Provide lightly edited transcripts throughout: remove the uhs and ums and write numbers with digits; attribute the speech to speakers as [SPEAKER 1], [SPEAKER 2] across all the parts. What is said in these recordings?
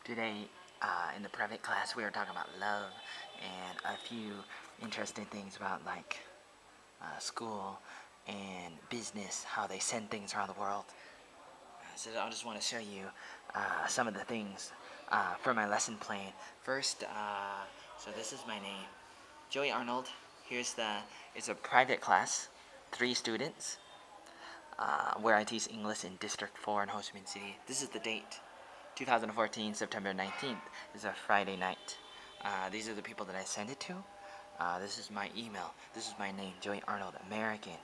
[SPEAKER 1] Today, in the private class, we were talking about love and a few interesting things about school and business, how they send things around the world. So I just want to show you some of the things for my lesson plan. First, so this is my name, Joey Arnold. It's a private class, 3 students, where I teach English in District 4 in Ho Chi Minh City. This is the date, 2014, September 19th. This is a Friday night. These are the people that I send it to. This is my email. This is my name, Joey Arnold, American,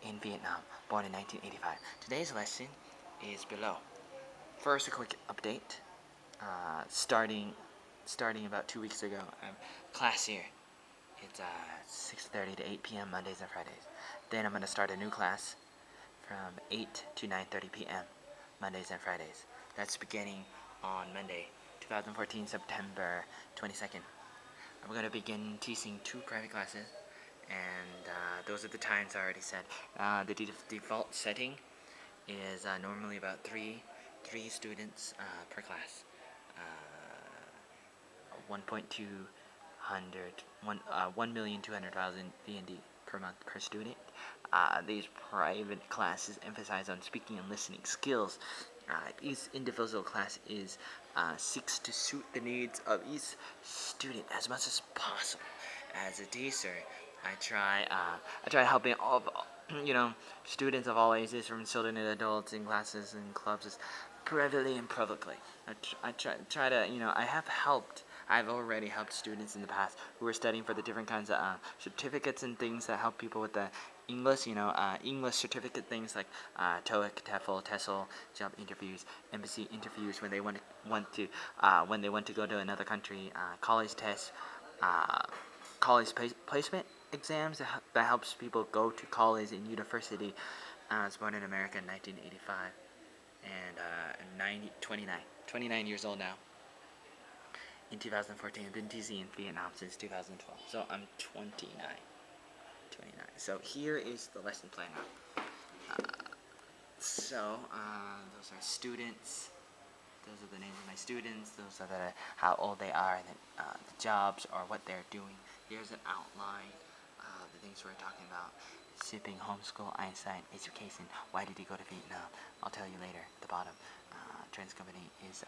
[SPEAKER 1] in Vietnam, born in 1985. Today's lesson is below. First, a quick update. Starting about 2 weeks ago, class here. It's 6:30 to 8 p.m. Mondays and Fridays. Then I'm going to start a new class from 8 to 9:30 p.m. Mondays and Fridays. That's beginning on Monday, 2014, September 22nd. I'm going to begin teaching 2 private classes, and those are the times I already said. The default setting is normally about three students per class. 1,200,000 VND per month per student. These private classes emphasize on speaking and listening skills. Each individual class is seeks to suit the needs of each student as much as possible. As a teacher, I try helping all students of all ages, from children and adults, in classes and clubs, privately and publicly. I try to I've already helped students in the past who are studying for the different kinds of certificates and things that help people with the English, English certificate things like TOEIC, TOEFL, TESOL, job interviews, embassy interviews when they want to go to another country, college tests, college placement exams that helps people go to college and university. I was born in America in 1985, and 29 years old now. In 2014, I've been teaching in Vietnam since 2012, so I'm 29. So here is the lesson plan. Those are students. Those are the names of my students. Those are how old they are, and the jobs or what they're doing. Here's an outline of the things we're talking about. Shipping, homeschool, Einstein, education. Why did he go to Vietnam? I'll tell you later at the bottom. Trans company is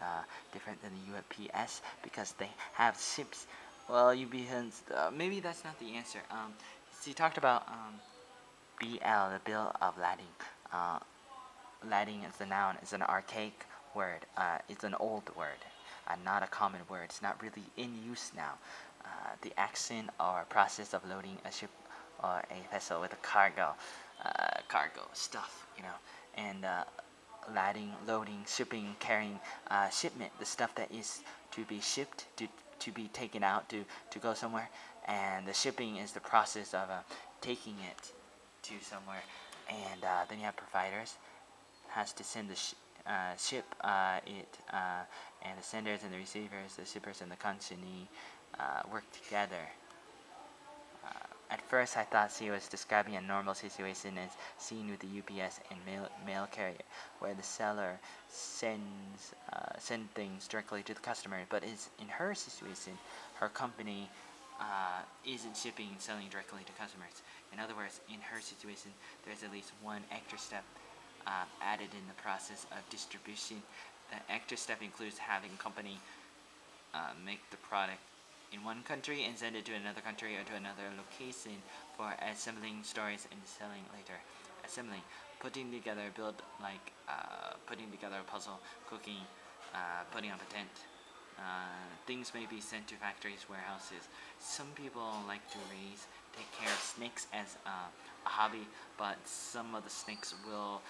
[SPEAKER 1] different than the UPS because they have ships. Well, maybe that's not the answer. So you talked about BL, the Bill of Lading. Lading is a noun. It's an archaic word. It's an old word, not a common word. It's not really in use now. The action or process of loading a ship or a vessel with a cargo stuff, and lading, loading, shipping, carrying, shipment, the stuff that is to be shipped, to be taken out, to go somewhere, and the shipping is the process of taking it to somewhere, and then you have providers, has to send the ship and the senders and the receivers, the shippers and the consignee work together. At first, I thought she was describing a normal situation as seen with the UPS and mail carrier, where the seller send things directly to the customer. But in her situation, her company isn't shipping and selling directly to customers. In other words, in her situation, there's at least one extra step added in the process of distribution. The extra step includes having a company make the product in one country and send it to another country or to another location for assembling, storage, and selling later. Assembling, putting together a puzzle, cooking, putting up a tent. Things may be sent to factories, warehouses. Some people like to take care of snakes as a hobby, but some of the snakes will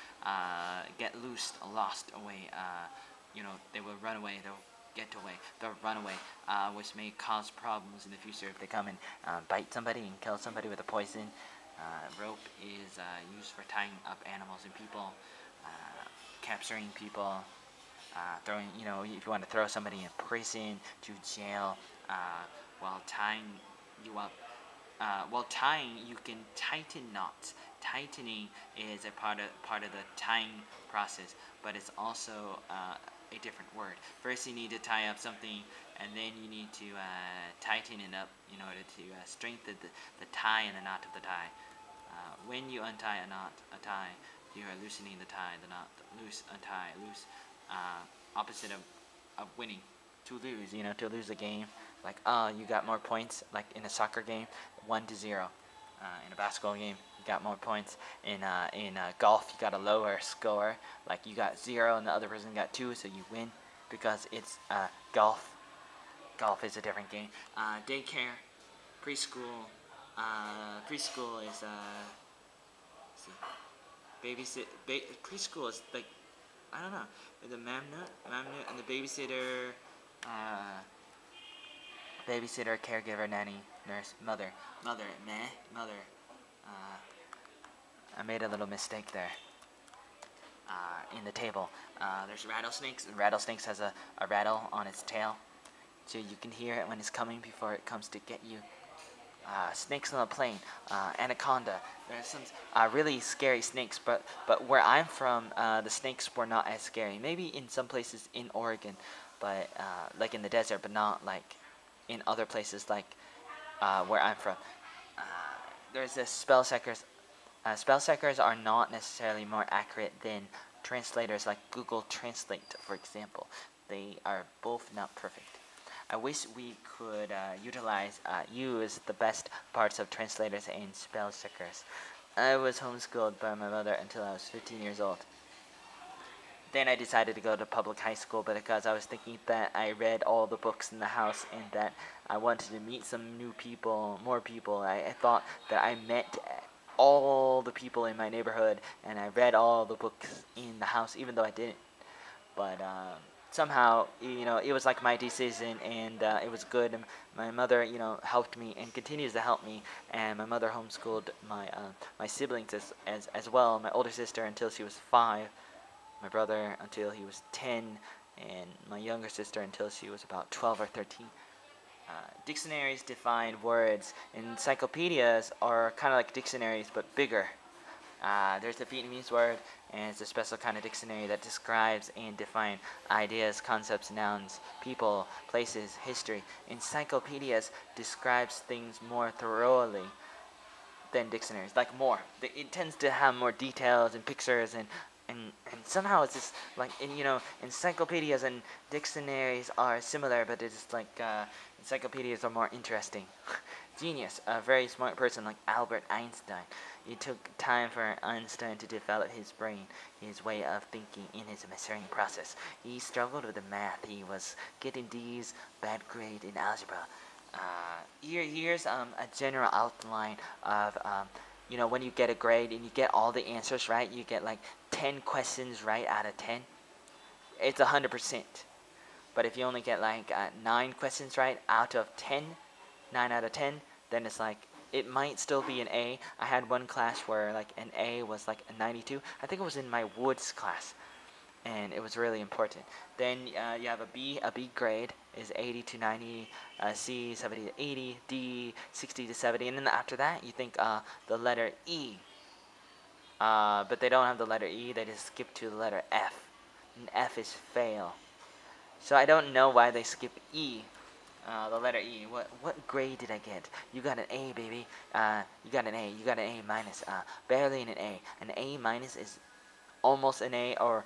[SPEAKER 1] get lost away. They will run away. They'll run away, which may cause problems in the future if they come and bite somebody and kill somebody with a poison. Rope is used for tying up animals and people, capturing people, throwing, if you want to throw somebody in prison, to jail, while tying you up. While tying, you can tighten knots. Tightening is a part of the tying process, but it's also a different word. First, you need to tie up something, and then you need to tighten it up in order to strengthen the tie and the knot of the tie. When you untie a tie, you are loosening the tie, the knot, loose, untie, loose, opposite of winning. To lose, to lose a game, like, you got more points, like in a soccer game, 1-0. In a basketball game, you got more points. In golf, you got a lower score, like you got 0 and the other person got 2, so you win because it's golf. Golf is a different game. Daycare, preschool. Preschool is babysit. Preschool is like, I don't know. The mamnut, and the babysitter. Babysitter, caregiver, nanny, nurse, mother. Mother. I made a little mistake there. In the table. There's rattlesnakes. Rattlesnakes has a rattle on its tail, so you can hear it when it's coming before it comes to get you. Snakes on the plane. Anaconda. There's some really scary snakes, but where I'm from, the snakes were not as scary. Maybe in some places in Oregon, but like in the desert, but not like in other places like where I'm from. There's this spellcheckers. Spellcheckers are not necessarily more accurate than translators like Google Translate, for example. They are both not perfect. I wish we could use the best parts of translators and spellcheckers. I was homeschooled by my mother until I was 15 years old. Then I decided to go to public high school, but because I was thinking that I read all the books in the house and that I wanted to meet some new people, more people, I thought that I met all the people in my neighborhood, and I read all the books in the house, even though I didn't. But somehow, it was like my decision, and it was good. And my mother, helped me and continues to help me. And my mother homeschooled my siblings as well. My older sister until she was 5, my brother until he was 10, and my younger sister until she was about 12 or 13. Dictionaries define words. Encyclopedias are kind of like dictionaries, but bigger. There's the Vietnamese word, and it's a special kind of dictionary that describes and defines ideas, concepts, nouns, people, places, history. Encyclopedias describes things more thoroughly than dictionaries, like more. It tends to have more details and pictures, and somehow it's just like, encyclopedias and dictionaries are similar, but it's like encyclopedias are more interesting. Genius, a very smart person like Albert Einstein. It took time for Einstein to develop his brain, his way of thinking in his maturing process. He struggled with the math. He was getting D's, bad grade in algebra. Here's a general outline of, when you get a grade and you get all the answers right, you get like 10 questions right out of 10. It's 100%. But if you only get like 9 questions right out of 10, 9 out of 10, then it's like, it might still be an A. I had one class where like an A was like a 92. I think it was in my Woods class, and it was really important. Then you have a B. A B grade is 80 to 90, C 70 to 80, D 60 to 70, and then after that you think the letter E. But they don't have the letter E. They just skip to the letter F, and F is fail. So I don't know why they skip E. The letter E. What grade did I get? You got an A, baby. You got an A. You got an A minus. Barely an A. An A minus is almost an A or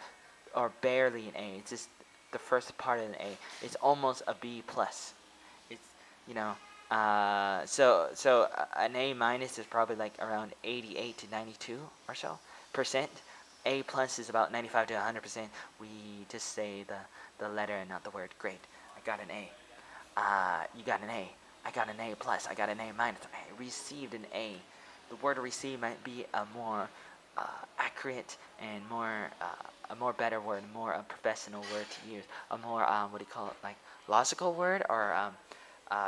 [SPEAKER 1] barely an A. It's just the first part of an A. It's almost a B plus. It's so an A minus is probably like around 88 to 92 or so percent. A plus is about 95 to 100%. We just say the letter and not the word. Great. I got an A. You got an A. I got an A plus. I got an A minus. I received an A. The word receive might be a more accurate and a more better word, more a professional word to use. A more what do you call it? Like logical word or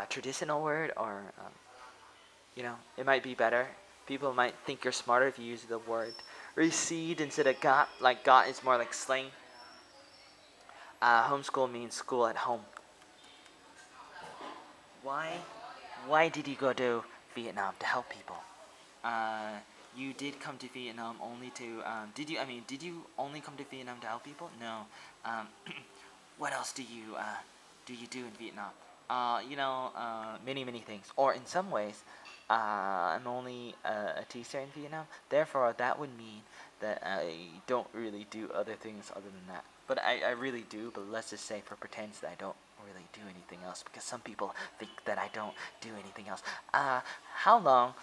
[SPEAKER 1] traditional word, or it might be better. People might think you're smarter if you use the word received instead of got. Like got is more like slang. Homeschool means school at home. Why did you go to Vietnam? To help people. You did come to Vietnam only to did you only come to Vietnam to help people? No. what else do you do in Vietnam? Many things. Or in some ways, I'm only a teacher in Vietnam. Therefore, that would mean that I don't really do other things other than that. But I really do. But let's just say for pretense that I don't really do anything else, because some people think that I don't do anything else. How long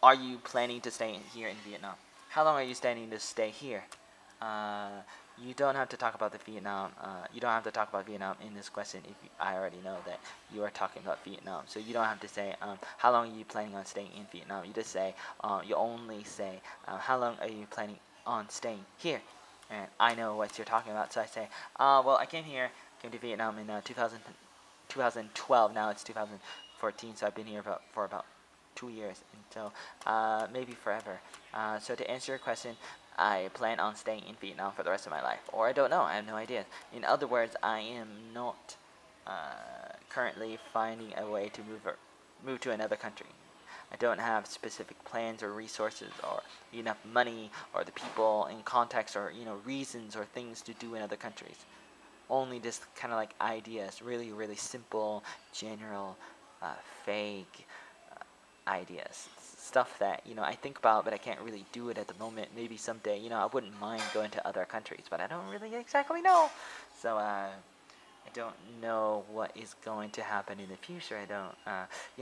[SPEAKER 1] are you planning to stay here in Vietnam? How long are you planning to stay here? Uh, you don't have to talk about the Vietnam. You don't have to talk about Vietnam in this question if I already know that you are talking about Vietnam. So you don't have to say how long are you planning on staying in Vietnam. You just say you only say how long are you planning on staying here, and I know what you're talking about. So I say, well, I came to Vietnam in 2012. Now it's 2014, so I've been here for about 2 years, and so maybe forever. So to answer your question, I plan on staying in Vietnam for the rest of my life, or I don't know. I have no idea. In other words, I am not currently finding a way to move to another country. I don't have specific plans or resources or enough money or the people and contacts or reasons or things to do in other countries. Only just kind of like ideas, really simple, general, vague ideas, stuff that I think about, but I can't really do it at the moment. Maybe someday, I wouldn't mind going to other countries, but I don't really exactly know. So I don't know what is going to happen in the future. I don't,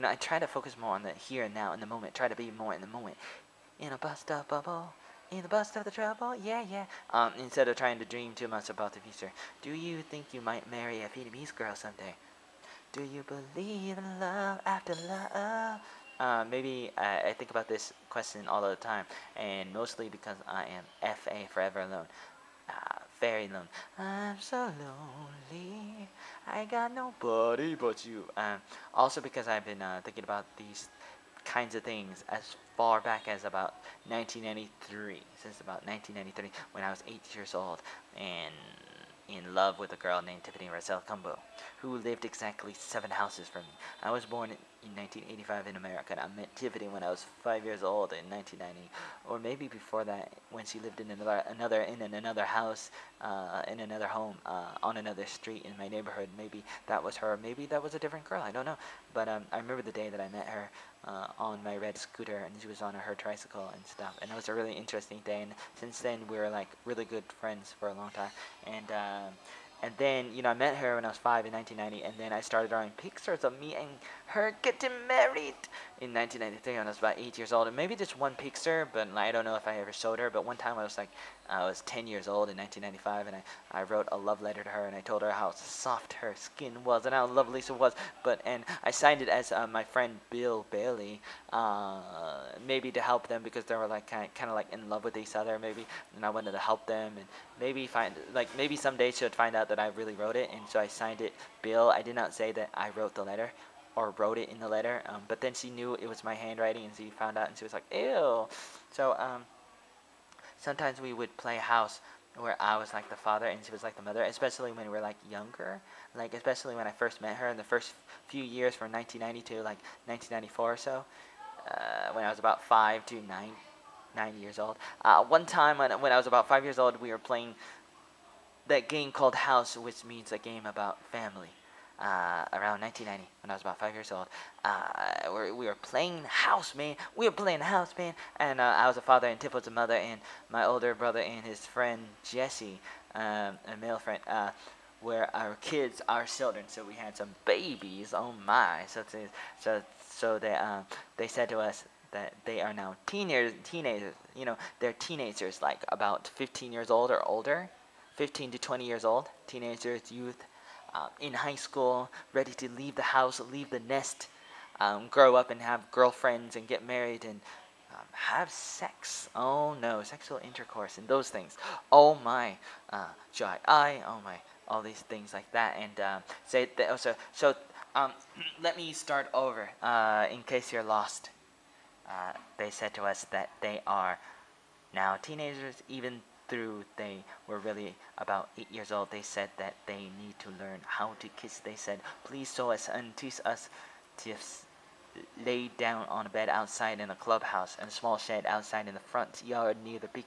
[SPEAKER 1] I try to focus more on the here and now, in the moment. Try to be more in the moment. In a bust up bubble. In the bust of the trouble, yeah. Instead of trying to dream too much about the future. Do you think you might marry a Vietnamese girl someday? Do you believe in love after love? Maybe I think about this question all the time, and mostly because I am FA, forever alone. Very alone. I'm so lonely. I got nobody but you. Also because I've been thinking about these kinds of things as far back as about 1993. Since about 1993, when I was 8 years old, and in love with a girl named Tiffany Roselle Cumbo, who lived exactly 7 houses from me. I was born in 1985 in America, and I met Tiffany when I was 5 years old in 1990, or maybe before that, when she lived in another house, in another home, on another street in my neighborhood. Maybe that was her. Maybe that was a different girl. I don't know. But I remember the day that I met her on my red scooter, and she was on her tricycle and stuff. And it was a really interesting day. And since then, we were like really good friends for a long time. And then I met her when I was 5 in 1990, and then I started drawing pictures of me and her getting married in 1993 when I was about 8 years old. And maybe just one picture, but I don't know if I ever showed her. But one time I was 10 years old in 1995, and I wrote a love letter to her, and I told her how soft her skin was and how lovely she was. And I signed it as my friend Bill Bailey, maybe to help them because they were like kind of like in love with each other, maybe, and I wanted to help them, and maybe someday she'd find out that I really wrote it, and so I signed it Bill. I did not say that I wrote the letter or wrote it in the letter, but then she knew it was my handwriting, and she found out, and she was like, ew. So sometimes we would play house where I was like the father and she was like the mother, especially when we were like younger, like especially when I first met her in the first few years from 1990 to like 1994 or so, when I was about 5 to 9 years old. One time when I was about 5 years old, we were playing that game called House, which means a game about family. Around 1990, when I was about 5 years old, we were playing House, man. We were playing House, man. And I was a father, and Tiff was a mother, and my older brother and his friend Jesse, a male friend, were our kids, our children. So we had some babies. Oh my! So they said to us that they are now teenagers. They're teenagers, like about 15 years old or older. 15 to 20 years old, teenagers, youth, in high school, ready to leave the house, leave the nest, grow up and have girlfriends and get married and have sex. Oh no, sexual intercourse and those things. Oh my, dry eye. Oh my, all these things like that. And say that also. So let me start over in case you're lost. They said to us that they are now teenagers, even through they were really about 8 years old. They said that they need to learn how to kiss. They said, please show us and teach us to lay down on a bed outside in a clubhouse and a small shed outside in the front yard near the big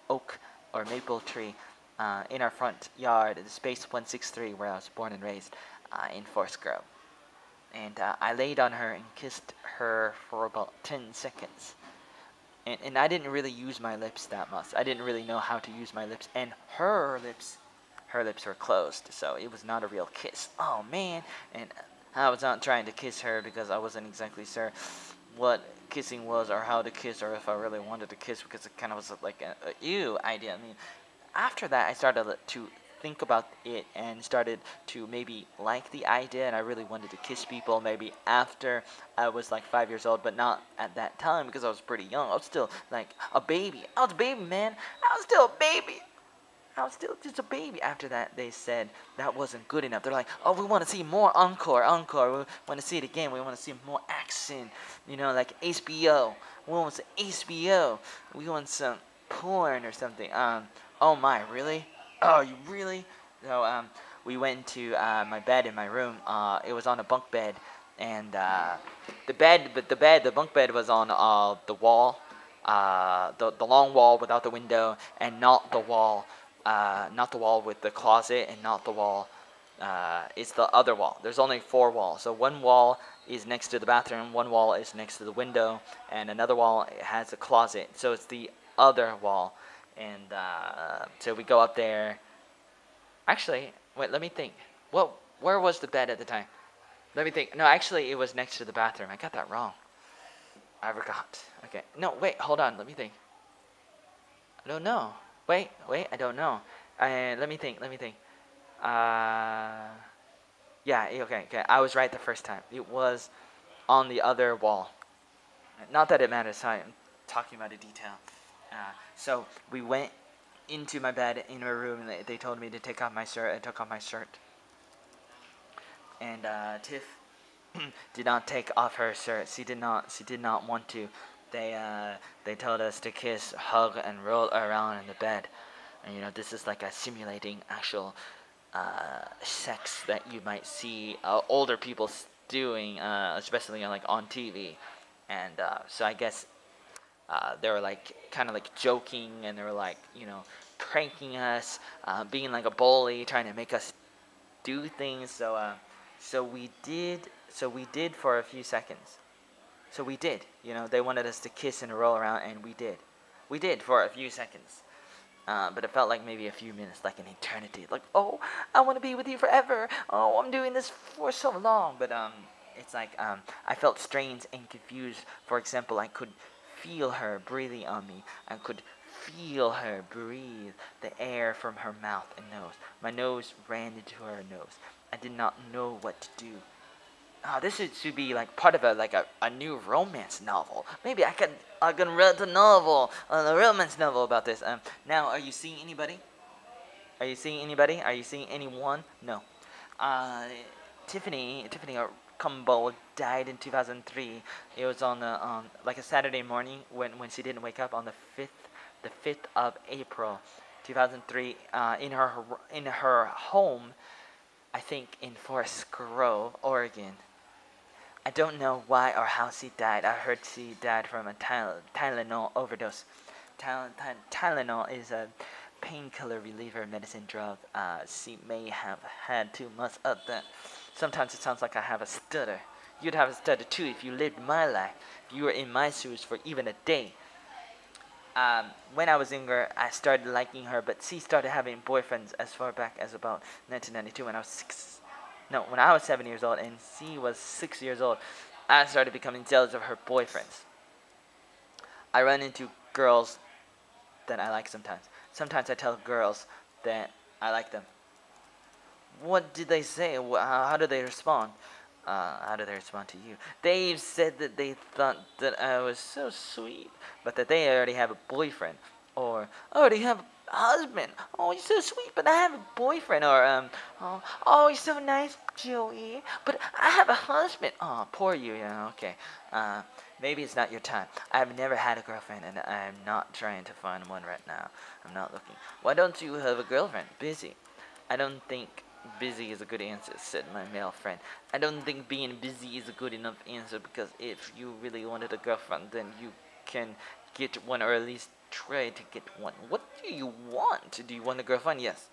[SPEAKER 1] oak or maple tree. in our front yard, the Space 163, where I was born and raised, in Forest Grove. And I laid on her and kissed her for about 10 seconds. And I didn't really use my lips that much. I didn't really know how to use my lips. And her lips were closed, so it was not a real kiss. Oh man! And I was not trying to kiss her because I wasn't exactly sure what kissing was or how to kiss or if I really wanted to kiss, because it kind of was like a ew idea. I mean, after that I started to think about it and started to maybe like the idea, and I really wanted to kiss people maybe after I was like 5 years old, but not at that time because I was pretty young. I was still like a baby. I was a baby, man. I was still a baby. I was still just a baby. After that, they said that wasn't good enough. They're like, oh, we want to see more encore. We want to see it again. We want to see more action. You know, like HBO. We want some HBO. We want some porn or something. Oh my, really? Oh, you really? So, we went to my bed in my room. It was on a bunk bed, and the bunk bed was on the wall, the long wall without the window, and not the wall with the closet, and not the wall. It's the other wall. There's only 4 walls. So one wall is next to the bathroom, one wall is next to the window, and another wall has a closet. So it's the other wall. And so we go up there. Actually, wait, let me think. Where was the bed at the time? Let me think. No, actually, it was next to the bathroom. I got that wrong. I forgot. Okay. No, wait, hold on. Let me think. I don't know. Wait, I don't know. Let me think. Yeah, okay. I was right the first time. It was on the other wall. Not that it matters. I'm talking about a detail. So we went into my bed in my room, and they told me to take off my shirt. I took off my shirt. And Tiff did not take off her shirt. She did not want to. They told us to kiss, hug, and roll around in the bed. And this is like a simulating actual sex that you might see older people doing, especially on TV. And so I guess they were like kind of like joking, and they were like pranking us, being like a bully, trying to make us do things. So we did for a few seconds. So we did. They wanted us to kiss and roll around, and we did. We did for a few seconds. But it felt like maybe a few minutes, like an eternity. Like, oh, I want to be with you forever. Oh, I'm doing this for so long. But it's like I felt strange and confused. For example, I could feel her breathing on me. I could feel her breathe the air from her mouth and nose. My nose ran into her nose. I did not know what to do. This should be like part of a new romance novel. Maybe I can write a novel, a romance novel about this. Now, are you seeing anybody? Are you seeing anybody? Are you seeing anyone? No. Tiffany Cumbo died in 2003. It was on like a Saturday morning when she didn't wake up on the 5th of April, 2003. In her home, I think in Forest Grove, Oregon. I don't know why or how she died. I heard she died from a Tylenol overdose. Tylenol is a painkiller reliever medicine drug. She may have had too much of that. Sometimes it sounds like I have a stutter. You'd have a stutter too if you lived my life. If you were in my shoes for even a day. When I was younger, I started liking her, but she started having boyfriends as far back as about 1992 when I was 7 years old and she was 6 years old. I started becoming jealous of her boyfriends. I run into girls that I like sometimes. Sometimes I tell girls that I like them. What did they say? How do they respond? How do they respond to you? They said that they thought that I was so sweet, but that they already have a boyfriend. Or, I already have a husband. Oh, you're so sweet, but I have a boyfriend. Or, oh, you're so nice, Joey, but I have a husband. Oh, poor you, okay. Maybe it's not your time. I've never had a girlfriend, and I'm not trying to find one right now. I'm not looking. Why don't you have a girlfriend? Busy. I don't think busy is a good answer, said my male friend. I don't think being busy is a good enough answer, because if you really wanted a girlfriend, then you can get one, or at least try to get one. What do you want? Do you want a girlfriend? Yes.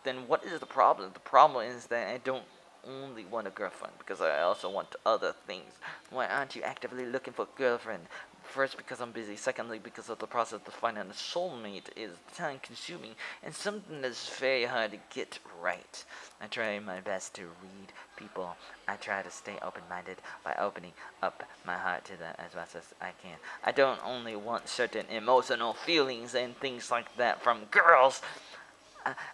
[SPEAKER 1] Then what is the problem? The problem is that I don't only want a girlfriend because I also want other things. Why aren't you actively looking for a girlfriend? First, because I'm busy. Secondly, because of the process of finding a soulmate is time consuming and something that's very hard to get right. I try my best to read people. I try to stay open-minded by opening up my heart to them as much as I can. I don't only want certain emotional feelings and things like that from girls.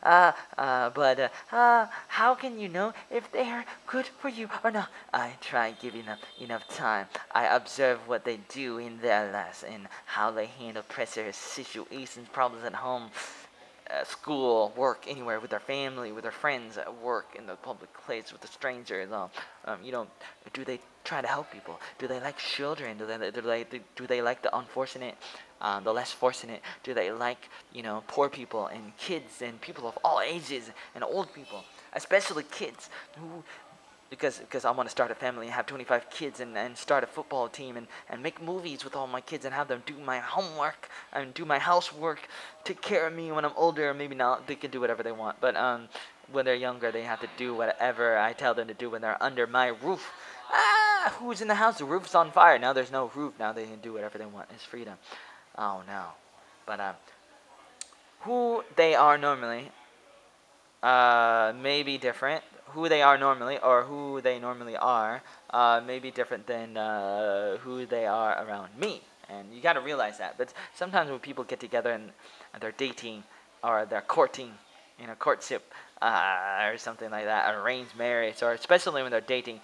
[SPEAKER 1] But how can you know if they're good for you or not? I try giving them enough time. I observe what they do in their lives and how they handle pressure, situations, problems at home, school, work, anywhere, with their family, with their friends, at work, in the public place, with the strangers. Do they try to help people? Do they like children? Do they like the unfortunate, the less fortunate? Do they like poor people and kids and people of all ages and old people, especially kids who because I want to start a family and have 25 kids and start a football team and make movies with all my kids and have them do my homework and do my housework, take care of me when I'm older. Maybe not, they can do whatever they want, but when they're younger, they have to do whatever I tell them to do when they're under my roof. Who's in the house? The roof's on fire. Now there's no roof. Now they can do whatever they want. It's freedom. Oh no. But who they are normally may be different. Who they are normally, or who they normally are, may be different than who they are around me. And you got to realize that. But sometimes when people get together and they're dating or they're courting, courtship or something like that, arranged marriage, or especially when they're dating,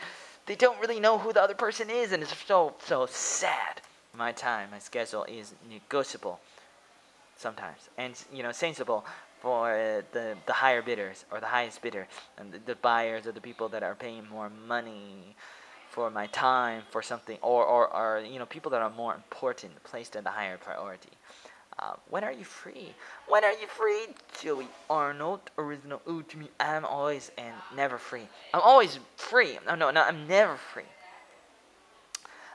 [SPEAKER 1] they don't really know who the other person is, and it's so sad. My time, my schedule is negotiable sometimes, and sensible for the higher bidders or the highest bidder, and the buyers are the people that are paying more money for my time for something, or people that are more important, placed in the higher priority. When are you free? When are you free? Joey Arnold, original Ooh to me. I'm always and never free. I'm always free. No, I'm never free.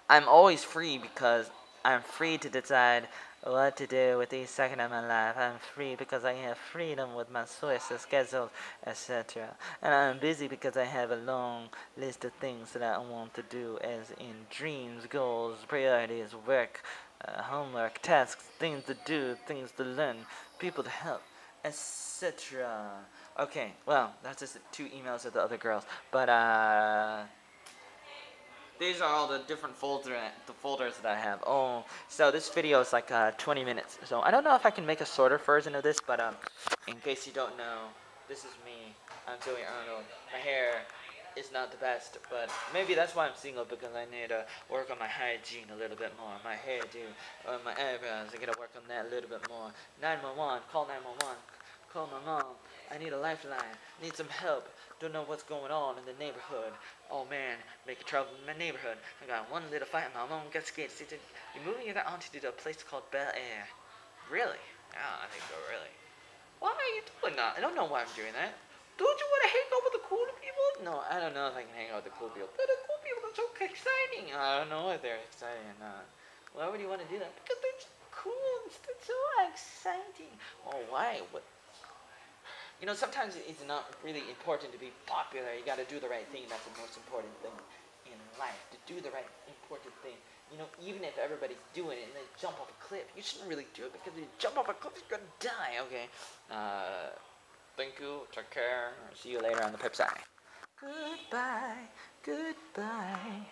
[SPEAKER 1] I'm always free because I'm free to decide what to do with each second of my life. I'm free because I have freedom with my choices, schedules, etc. And I'm busy because I have a long list of things that I want to do, as in dreams, goals, priorities, work, homework, tasks, things to do, things to learn, people to help, etc. Okay, well, that's just 2 emails of the other girls. But, these are all the different folders that I have. Oh, so this video is like 20 minutes. So I don't know if I can make a shorter version of this, but in case you don't know, this is me. I'm Joey Arnold. My hair is not the best, but maybe that's why I'm single, because I need to work on my hygiene a little bit more. My hairdo, my eyebrows, I gotta work on that a little bit more. 911, call 911. Call my mom. I need a lifeline. Need some help. Don't know what's going on in the neighborhood. Oh man, making trouble in my neighborhood. I got one little fight. My mom got scared. She said, "You're moving your auntie to a place called Bel Air." Really? Yeah, I think so. Really. Why are you doing that? I don't know why I'm doing that. Don't you want to hang out with the cool people? No, I don't know if I can hang out with the cool people. But the cool people are so exciting. I don't know if they're exciting or not. Why would you want to do that? Because they're so cool. It's so exciting. Oh, why? What? Sometimes it's not really important to be popular. You got to do the right thing. That's the most important thing in life. To do the right important thing. Even if everybody's doing it and they jump off a cliff, you shouldn't really do it, because if you jump off a cliff, you're gonna die. Okay. Thank you. Take care. See you later on the pip side. Goodbye. Goodbye.